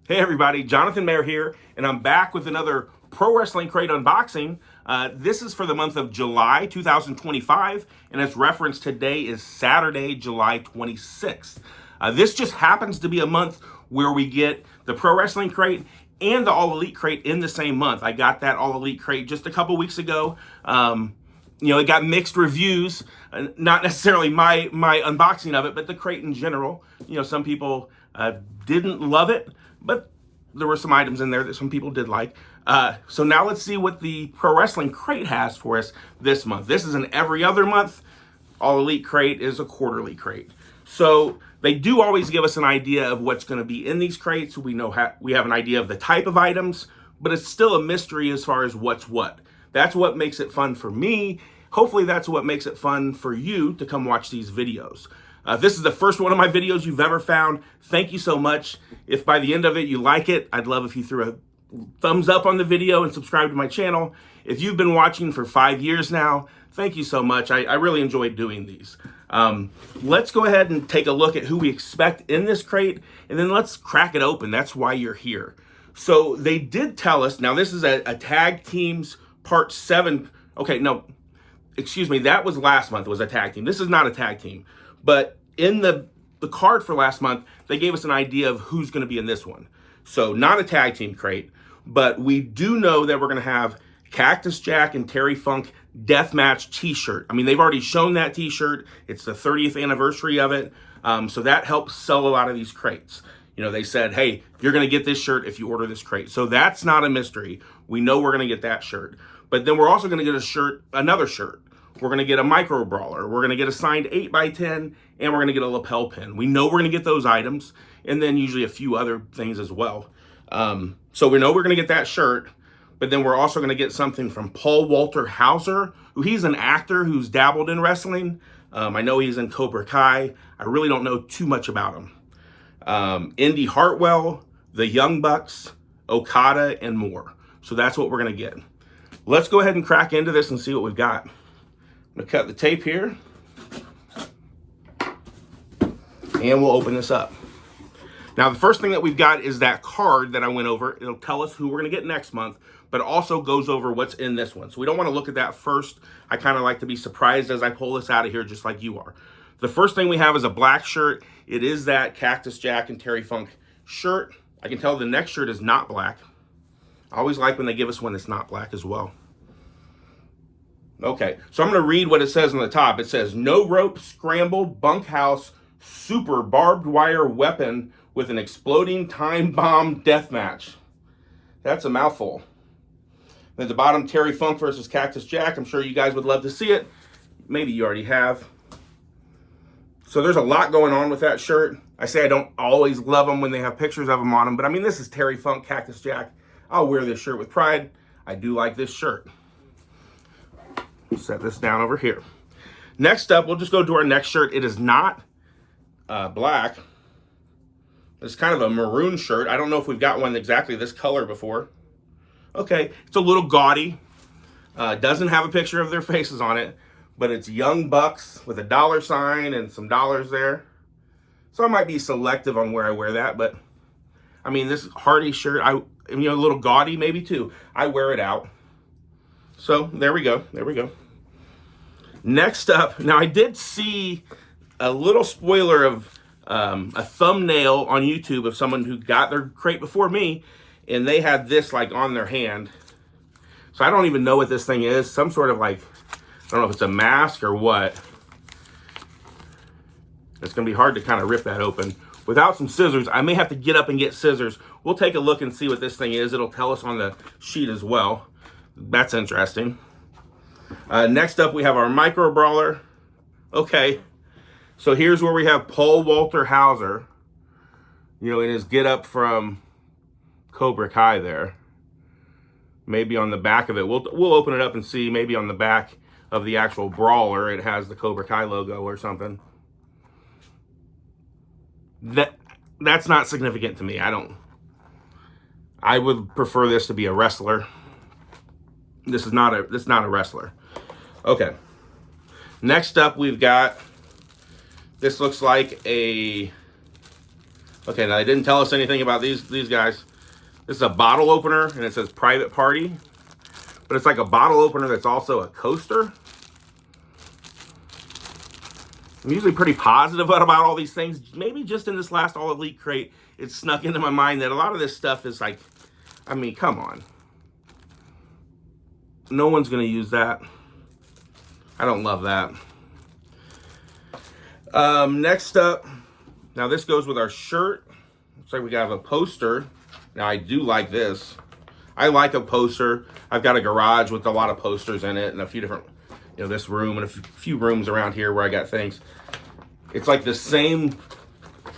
Hey everybody, Jonathan Mayer here, and I'm back with another Pro Wrestling Crate unboxing. This is for the month of July 2025, and as referenced, today is Saturday, July 26th. This just happens to be a month where we get the Pro Wrestling Crate and the All Elite Crate in the same month. I got that All Elite Crate just a couple weeks ago. It got mixed reviews, not necessarily my unboxing of it, but the crate in general. Some people didn't love it, but there were some items in there that some people did like. So now let's see what the Pro Wrestling Crate has for us this month. This is an every other month. All Elite Crate is a quarterly crate. So they do always give us an idea of what's going to be in these crates. We know we have an idea of the type of items, but it's still a mystery as far as what's what. That's what makes it fun for me. Hopefully that's what makes it fun for you to come watch these videos. This is the first one of my videos you've ever found. Thank you so much. If by the end of it you like it, I'd love if you threw a thumbs up on the video and subscribe to my channel. If you've been watching for 5 years now, thank you so much. I really enjoyed doing these. Let's go ahead and take a look at who we expect in this crate, and then let's crack it open. That's why you're here. So they did tell us, now this is a tag teams part 7. Okay, no, excuse me, that was last month. It was a tag team. This is not a tag team. But in the card for last month, they gave us an idea of who's going to be in this one. So not a tag team crate, but we do know that we're going to have Cactus Jack and Terry Funk Deathmatch t-shirt. I mean, they've already shown that t-shirt. It's the 30th anniversary of it. So that helps sell a lot of these crates. They said, hey, you're going to get this shirt if you order this crate. So that's not a mystery. We know we're going to get that shirt. But then we're also going to get another shirt. We're going to get a micro brawler. We're going to get a signed 8x10, and we're going to get a lapel pin. We know we're going to get those items, and then usually a few other things as well. So we know we're going to get that shirt, but then we're also going to get something from Walter Hauser, who he's an actor who's dabbled in wrestling. I know he's in Cobra Kai. I really don't know too much about him. Indy Hartwell, the Young Bucks, Okada, and more. So that's what we're going to get. Let's go ahead and crack into this and see what we've got. I'm going to cut the tape here, and we'll open this up. Now, the first thing that we've got is that card that I went over. It'll tell us who we're going to get next month, but also goes over what's in this one. So we don't want to look at that first. I kind of like to be surprised as I pull this out of here, just like you are. The first thing we have is a black shirt. It is that Cactus Jack and Terry Funk shirt. I can tell the next shirt is not black. I always like when they give us one that's not black as well. Okay, so I'm going to read what it says on the top. It says, no rope, scramble, bunkhouse, super barbed wire weapon with an exploding time bomb deathmatch. That's a mouthful. And at the bottom, Terry Funk versus Cactus Jack. I'm sure you guys would love to see it. Maybe you already have. So there's a lot going on with that shirt. I say I don't always love them when they have pictures of them on them, but I mean, this is Terry Funk, Cactus Jack. I'll wear this shirt with pride. I do like this shirt. Set this down over here. Next up, we'll just go to our next shirt. It is not black. It's kind of a maroon shirt. I don't know if we've got one exactly this color before. Okay, it's a little gaudy. Doesn't have a picture of their faces on it, but it's Young Bucks with a dollar sign and some dollars there. So I might be selective on where I wear that, but I mean, this Hardy shirt, a little gaudy maybe too. I wear it out. So there we go. There we go. Next up, now I did see a little spoiler of a thumbnail on YouTube of someone who got their crate before me, and they had this like on their hand. So I don't even know what this thing is. Some sort of like, I don't know if it's a mask or what. It's going to be hard to kind of rip that open. Without some scissors, I may have to get up and get scissors. We'll take a look and see what this thing is. It'll tell us on the sheet as well. That's interesting. Next up, we have our micro brawler. Okay, so here's where we have Walter Hauser. In his get up from Cobra Kai there. Maybe on the back of it, we'll open it up and see. Maybe on the back of the actual brawler, it has the Cobra Kai logo or something. That's not significant to me. I would prefer this to be a wrestler. This is not a wrestler. Okay. Next up, we've got, this looks like a Okay, now they didn't tell us anything about these guys. This is a bottle opener, and it says private party. But it's like a bottle opener that's also a coaster. I'm usually pretty positive about all these things. Maybe just in this last All Elite crate, it snuck into my mind that a lot of this stuff is like, I mean, come on. No one's going to use that. I don't love that. Next up, now this goes with our shirt. Looks like we got a poster. Now I do like this. I like a poster. I've got a garage with a lot of posters in it and a few different, you know, this room and a few rooms around here where I got things. It's like the same,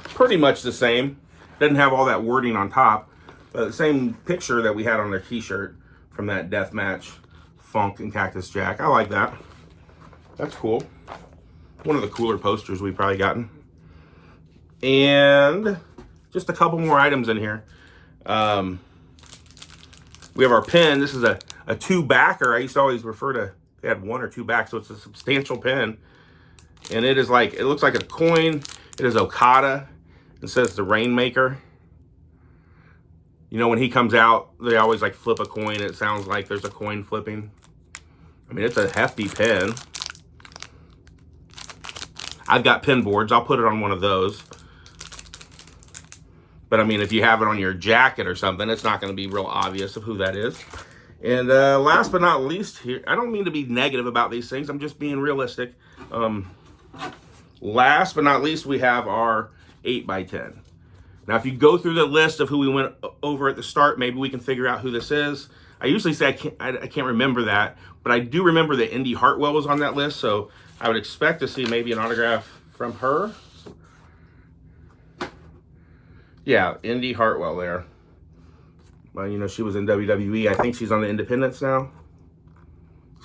pretty much the same. Doesn't have all that wording on top, but the same picture that we had on their t-shirt from that deathmatch Funk and Cactus Jack. I like that. That's cool. One of the cooler posters we've probably gotten. And just a couple more items in here. We have our pen. This is a two backer. I used to always refer to, they had one or two backs, so it's a substantial pen. And it is like, it looks like a coin. It is Okada. It says the Rainmaker. You know, when he comes out, they always like flip a coin. It sounds like there's a coin flipping. I mean, it's a hefty pen. I've got pen boards. I'll put it on one of those. But I mean, if you have it on your jacket or something, it's not going to be real obvious of who that is. And last but not least here, I don't mean to be negative about these things. I'm just being realistic. Last but not least, we have our 8x10. Now, if you go through the list of who we went over at the start, maybe we can figure out who this is. I usually say I can't remember that, but I do remember that Indy Hartwell was on that list, so I would expect to see maybe an autograph from her. Yeah, Indy Hartwell there. Well, you know, she was in WWE. I think she's on the Independents now.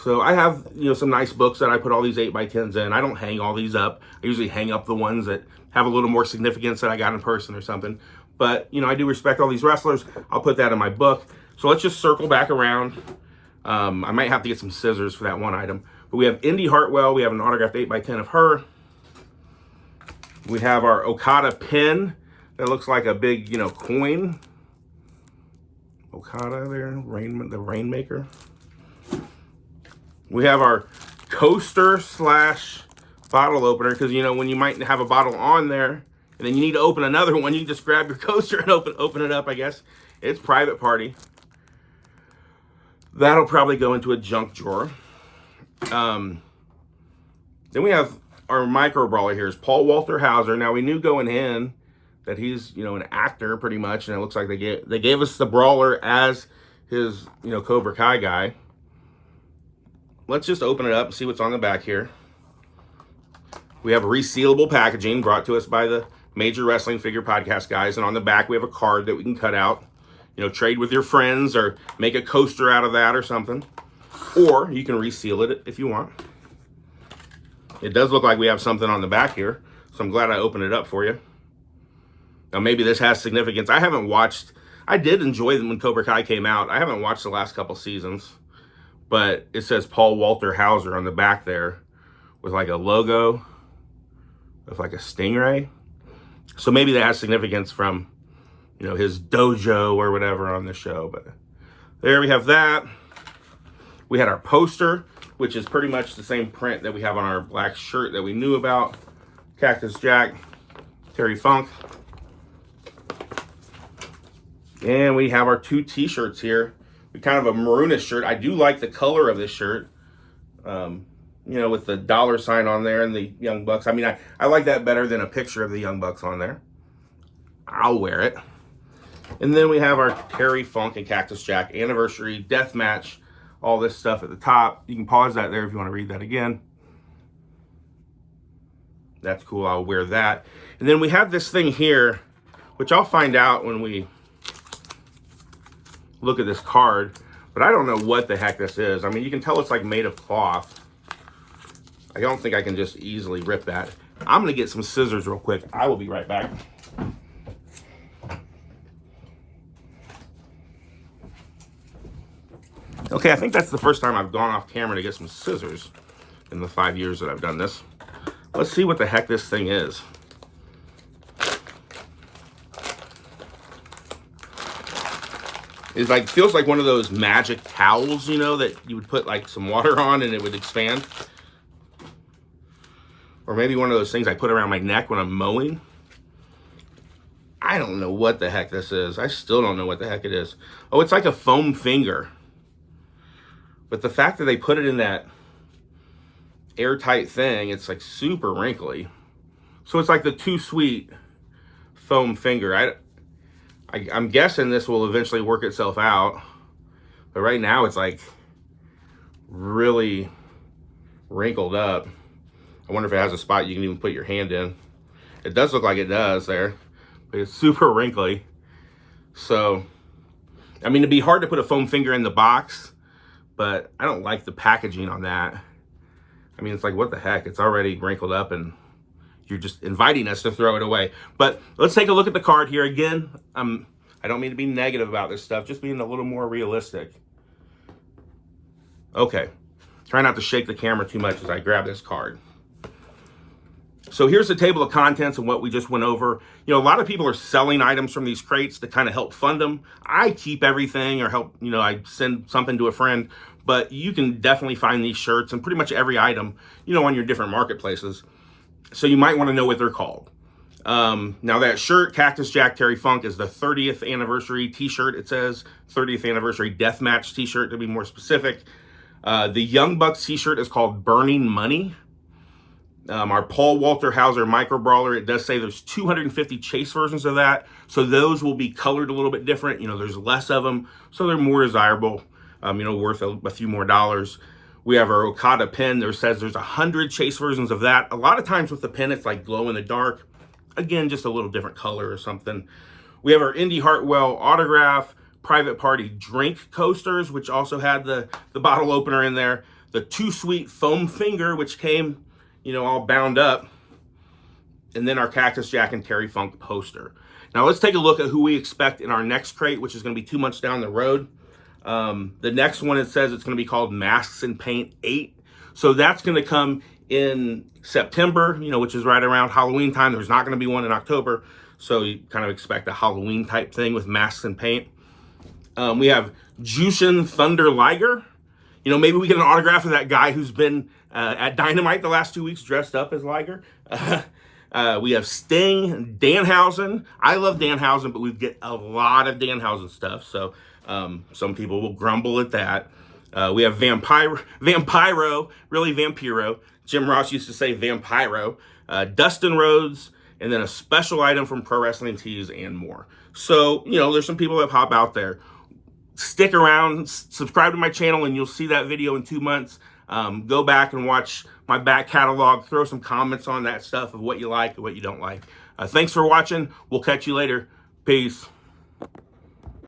So I have, you know, some nice books that I put all these 8x10s in. I don't hang all these up. I usually hang up the ones that have a little more significance that I got in person or something. But, you know, I do respect all these wrestlers. I'll put that in my book. So let's just circle back around. I might have to get some scissors for that one item. But we have Indy Hartwell. We have an autographed 8x10 of her. We have our Okada pen. That looks like a big, you know, coin. Okada there, the Rainmaker. We have our coaster slash bottle opener, because, you know, when you might have a bottle on there and then you need to open another one, you just grab your coaster and open it up, I guess. It's private party. That'll probably go into a junk drawer. Then we have our micro brawler here is Walter Hauser. Now, we knew going in that he's, you know, an actor pretty much, and it looks like they gave us the brawler as his, you know, Cobra Kai guy. Let's just open it up and see what's on the back here. We have resealable packaging brought to us by the Major Wrestling Figure Podcast guys, and on the back we have a card that we can cut out, you know, trade with your friends or make a coaster out of that or something, or you can reseal it if you want. It does look like we have something on the back here, so I'm glad I opened it up for you. Now, maybe this has significance. I haven't watched, I did enjoy them when Cobra Kai came out. I haven't watched the last couple seasons, but it says Walter Hauser on the back there with like a logo of like a stingray. So maybe that has significance from, you know, his dojo or whatever on the show. But there we have that. We had our poster, which is pretty much the same print that we have on our black shirt that we knew about. Cactus Jack, Terry Funk. And we have our two t-shirts here. We kind of a maroonish shirt. I do like the color of this shirt. You know, with the $sign on there and the Young Bucks. I mean, I like that better than a picture of the Young Bucks on there. I'll wear it. And then we have our Terry Funk and Cactus Jack anniversary death match. All this stuff at the top. You can pause that there if you want to read that again. That's cool. I'll wear that. And then we have this thing here, which I'll find out when we look at this card, but I don't know what the heck this is. I mean, you can tell it's like made of cloth. I don't think I can just easily rip that. I'm going to get some scissors real quick. I will be right back. Okay, I think that's the first time I've gone off camera to get some scissors in the 5 years that I've done this. Let's see what the heck this thing is. It like feels like one of those magic towels, you know, that you would put like some water on and it would expand. Or maybe one of those things I put around my neck when I'm mowing. I don't know what the heck this is. I still don't know what the heck it is. Oh, it's like a foam finger. But the fact that they put it in that airtight thing, it's like super wrinkly. So it's like the Too Sweet foam finger. I'm guessing this will eventually work itself out. But right now it's like really wrinkled up. I wonder if it has a spot you can even put your hand in. It does look like it does there, but it's super wrinkly. So, I mean, it'd be hard to put a foam finger in the box, but I don't like the packaging on that. I mean, it's like, what the heck? It's already wrinkled up and you're just inviting us to throw it away. But let's take a look at the card here again. I don't mean to be negative about this stuff, just being a little more realistic. Okay, try not to shake the camera too much as I grab this card. So here's the table of contents and what we just went over. You know, a lot of people are selling items from these crates to kind of help fund them. I keep everything or help, you know, I send something to a friend, but you can definitely find these shirts and pretty much every item, you know, on your different marketplaces. So you might want to know what they're called. Now that shirt, Cactus Jack Terry Funk, is the 30th anniversary t-shirt. It says 30th anniversary deathmatch t-shirt to be more specific. The Young Bucks t-shirt is called Burning Money. Our Paul Walter Hauser micro brawler, it does say there's 250 chase versions of that. So those will be colored a little bit different. You know, there's less of them, so they're more desirable, you know, worth a few more dollars. We have our Okada pin. There says there's 100 chase versions of that. A lot of times with the pin, it's like glow in the dark. Again, just a little different color or something. We have our Indy Hartwell autograph, private party drink coasters, which also had the bottle opener in there. The Too Sweet foam finger, which came, you know, all bound up. And then our Cactus Jack and Terry Funk poster. Now let's take a look at who we expect in our next crate, which is going to be 2 months down the road. The next one, it says it's going to be called Masks and Paint 8. So that's going to come in September, you know, which is right around Halloween time. There's not going to be one in October. So you kind of expect a Halloween type thing with masks and paint. We have Jushin Thunder Liger. You know, maybe we get an autograph of that guy who's been at Dynamite the last 2 weeks dressed up as Liger. We have Sting, Danhausen. I love Danhausen, but we get a lot of Danhausen stuff. So some people will grumble at that. We have Vampiro, really Vampiro. Jim Ross used to say Vampiro. Dustin Rhodes, and then a special item from Pro Wrestling Tees and more. So, you know, there's some people that pop out there. Stick around, subscribe to my channel, and you'll see that video in 2 months. Go back and watch my back catalog. Throw some comments on that stuff of what you like and what you don't like. Thanks for watching. We'll catch you later. Peace.